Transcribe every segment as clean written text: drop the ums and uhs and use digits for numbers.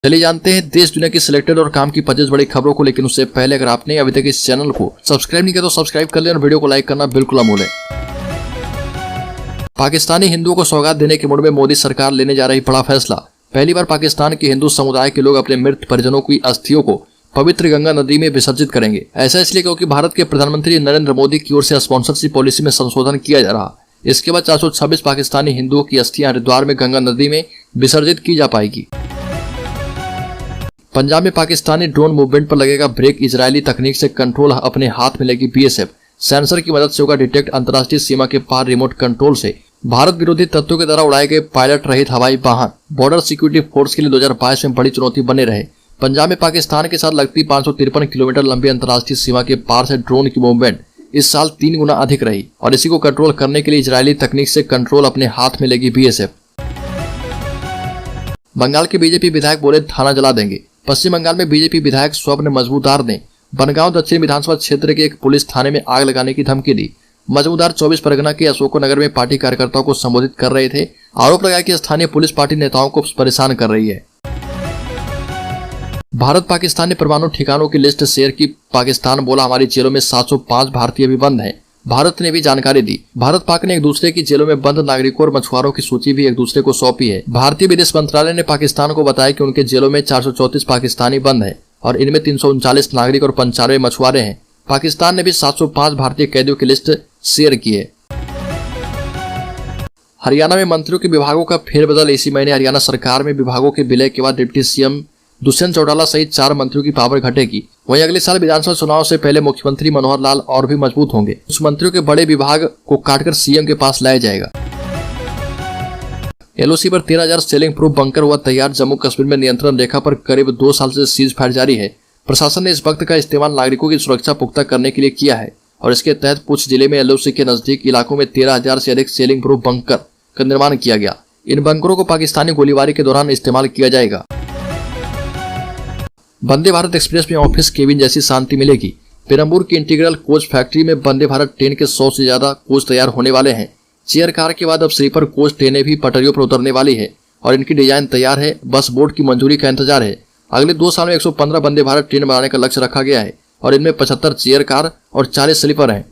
चलिए जानते हैं देश दुनिया की सिलेक्टेड और काम की 25 बड़ी खबरों को, लेकिन उससे पहले अगर आपने अभी तक इस चैनल को सब्सक्राइब नहीं किया तो सब्सक्राइब कर लें और वीडियो को लाइक करना बिल्कुल न भूलें। पाकिस्तानी हिंदुओं को सौगात देने के मूड में मोदी सरकार लेने जा रही बड़ा फैसला। पहली बार पाकिस्तान के हिंदू समुदाय के लोग अपने मृत परिजनों की अस्थियों को पवित्र गंगा नदी में विसर्जित करेंगे। ऐसा इसलिए क्योंकि भारत के प्रधानमंत्री नरेंद्र मोदी की ओर से स्पॉन्सरशिप पॉलिसी में संशोधन किया जा रहा। इसके बाद 426 पाकिस्तानी हिंदुओं की अस्थियां हरिद्वार में गंगा नदी में विसर्जित की जा पाएगी। पंजाब में पाकिस्तानी ड्रोन मूवमेंट पर लगेगा ब्रेक। इजरायली तकनीक से कंट्रोल अपने हाथ में लेगी बीएसएफ। सेंसर की मदद से होगा डिटेक्ट। अंतर्राष्ट्रीय सीमा के पार रिमोट कंट्रोल से भारत विरोधी तत्वों के द्वारा उड़ाए गए पायलट रहित हवाई वाहन बॉर्डर सिक्योरिटी फोर्स के लिए 2022 में बड़ी चुनौती बने रहे। पंजाब में पाकिस्तान के साथ लगती 553 किलोमीटर लंबी अंतर्राष्ट्रीय सीमा के पार से ड्रोन की मूवमेंट इस साल 3 गुना अधिक रही और इसी को कंट्रोल करने के लिए इजरायली तकनीक से कंट्रोल अपने हाथ में लेगी बीएसएफ। बंगाल के बीजेपी विधायक बोले थाना जला देंगे। पश्चिम बंगाल में बीजेपी विधायक स्वप्न मजमूदार ने बनगांव दक्षिण विधानसभा क्षेत्र के एक पुलिस थाने में आग लगाने की धमकी दी। मजमूदार 24 परगना के अशोकनगर में पार्टी कार्यकर्ताओं को संबोधित कर रहे थे। आरोप लगाया कि स्थानीय पुलिस पार्टी नेताओं को परेशान कर रही है। भारत पाकिस्तान ने परमाणु ठिकानों की लिस्ट शेयर की। पाकिस्तान बोला हमारी जेलों में 705 भारतीय भी बंद हैं। भारत ने भी जानकारी दी। भारत पाक ने एक दूसरे की जेलों में बंद नागरिकों और मछुआरों की सूची भी एक दूसरे को सौंपी है। भारतीय विदेश मंत्रालय ने पाकिस्तान को बताया कि उनके जेलों में 434 पाकिस्तानी बंद हैं और इनमें 339 नागरिक और 95 मछुआरे हैं। पाकिस्तान ने भी 705 भारतीय कैदियों की लिस्ट शेयर की है। हरियाणा में मंत्रियों के विभागों का फेरबदल। इसी महीने हरियाणा सरकार में विभागों के विलय के बाद डिप्टी सीएम दुष्यंत चौटाला सहित 4 मंत्रियों की पावर घटेगी। वहीं अगले साल विधानसभा चुनाव से पहले मुख्यमंत्री मनोहर लाल और भी मजबूत होंगे। कुछ मंत्रियों के बड़े विभाग को काटकर सीएम के पास लाया जाएगा। एलओसी पर 13,000 सेलिंग प्रूफ बंकर हुआ तैयार। जम्मू कश्मीर में नियंत्रण रेखा पर करीब 2 साल से सीज फायर जारी है। प्रशासन ने इस वक्त का इस्तेमाल नागरिकों की सुरक्षा पुख्ता करने के लिए किया है और इसके तहत पुंछ जिले में एलओसी के नजदीक इलाकों में 13,000 से अधिक सेलिंग प्रूफ बंकर का निर्माण किया गया। इन बंकरों को पाकिस्तानी गोलीबारी के दौरान इस्तेमाल किया जाएगा। वंदे भारत एक्सप्रेस में ऑफिस केबिन जैसी शांति मिलेगी। पेरम्बूर की इंटीग्रल कोच फैक्ट्री में वंदे भारत ट्रेन के 100 से ज्यादा कोच तैयार होने वाले हैं। चेयर कार के बाद अब स्लीपर कोच ट्रेनें भी पटरियों पर उतरने वाली है और इनकी डिजाइन तैयार है। बस बोर्ड की मंजूरी का इंतजार है। अगले 2 साल में 115 वंदे भारत ट्रेन बनाने का लक्ष्य रखा गया है और इनमें 75 चेयर कार और 40 स्लीपर हैं।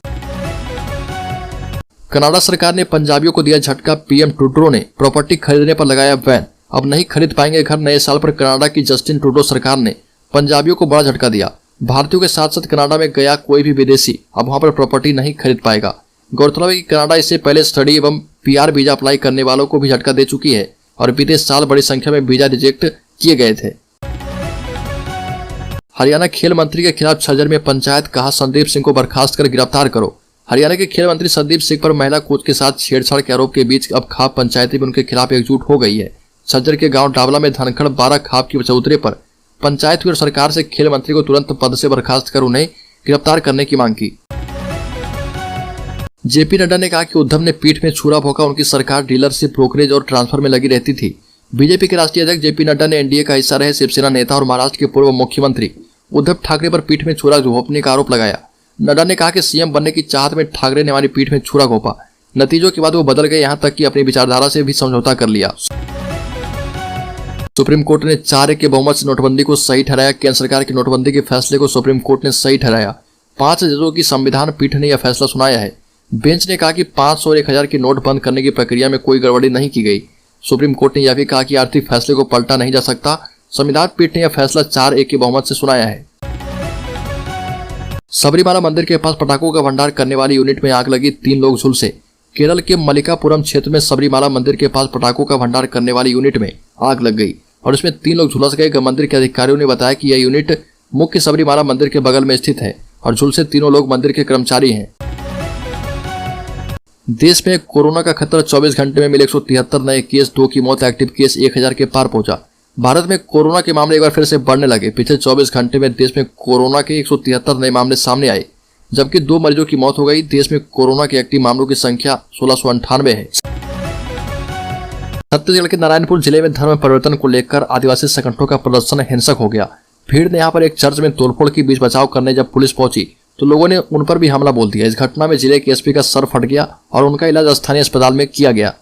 कनाडा सरकार ने पंजाबियों को दिया झटका। पीएम ट्रूडो ने प्रॉपर्टी खरीदने पर लगाया बैन। अब नहीं खरीद पाएंगे घर। नए साल पर कनाडा की जस्टिन ट्रूडो सरकार ने पंजाबियों को बड़ा झटका दिया। भारतीयों के साथ साथ कनाडा में गया कोई भी विदेशी अब वहां पर प्रॉपर्टी नहीं खरीद पाएगा। गौरतलब है कि कनाडा इससे पहले स्टडी एवं पीआर वीजा अप्लाई करने वालों को भी झटका दे चुकी है और बीते साल बड़ी संख्या में वीजा रिजेक्ट किए गए थे। हरियाणा खेल मंत्री के खिलाफ छज्जर में पंचायत। कहा संदीप सिंह को बर्खास्त कर गिरफ्तार करो। हरियाणा के खेल मंत्री संदीप सिंह पर महिला कोच के साथ छेड़छाड़ के आरोप के बीच अब खाप पंचायती में उनके खिलाफ एकजुट हो गई है। छज्जर के गांव डावला में धनखड़ 12 खाप के चबूतरे पर पंचायत हुई और सरकार से खेल मंत्री को तुरंत पद से बर्खास्त कर उन्हें गिरफ्तार करने की मांग की। जेपी नड्डा ने कहा कि उद्धव ने पीठ में छुरा भोंका। उनकी सरकार डीलरशिप, ब्रोकरेज और ट्रांसफर में लगी रहती थी। बीजेपी के राष्ट्रीय अध्यक्ष जेपी नड्डा ने एनडीए का हिस्सा रहे शिवसेना नेता और महाराष्ट्र के पूर्व मुख्यमंत्री उद्धव ठाकरे पर पीठ में छुरा घोंपने का आरोप लगाया। नड्डा ने कहा कि सीएम बनने की चाहत में ठाकरे ने हमारी पीठ में छुरा घोंपा। नतीजों के बाद वो बदल गए, यहाँ तक कि अपनी विचारधारा से भी समझौता कर लिया। सुप्रीम कोर्ट ने 4 के बहुमत से नोटबंदी को सही ठहराया। केंद्र सरकार के नोटबंदी के फैसले को सुप्रीम कोर्ट ने सही ठहराया। 5 जजों की संविधान पीठ ने यह फैसला सुनाया है। बेंच ने कहा कि 500 और 1000 की नोट बंद करने की प्रक्रिया में कोई गड़बड़ी नहीं की गई। सुप्रीम कोर्ट ने यह भी कहा कि आर्थिक फैसले को पलटा नहीं जा सकता। संविधान पीठ ने यह फैसला 4 के बहुमत से सुनाया है। सबरीमाला मंदिर के पास पटाखों का भंडार करने वाली यूनिट में आग लगी, 3 लोग झुलसे। केरल के मलिकापुरम क्षेत्र में सबरीमाला मंदिर के पास पटाखों का भंडार करने वाली यूनिट में आग लग गई और इसमें 3 लोग झुलस गए। मंदिर के अधिकारियों ने बताया कि यह यूनिट मुख्य सबरीमाला मंदिर के बगल में स्थित है और झुलसे तीनों लोग मंदिर के कर्मचारी हैं। देश में कोरोना का खतरा। 24 घंटे में मिले 173 नए केस, 2 की मौत। एक्टिव केस 1000 के पार पहुंचा। भारत में कोरोना के मामले एक बार फिर से बढ़ने लगे। पिछले 24 घंटे में देश में कोरोना के 173 नए मामले सामने आए, जबकि 2 मरीजों की मौत हो गई। देश में कोरोना के एक्टिव मामलों की संख्या 1698 है। छत्तीसगढ़ के नारायणपुर जिले में धर्म परिवर्तन को लेकर आदिवासी संगठनों का प्रदर्शन हिंसक हो गया। भीड़ ने यहां पर एक चर्च में तोड़फोड़ की। बीच बचाव करने जब पुलिस पहुंची तो लोगों ने उन पर भी हमला बोल दिया। इस घटना में जिले के एसपी का सर फट गया और उनका इलाज स्थानीय अस्पताल में किया गया।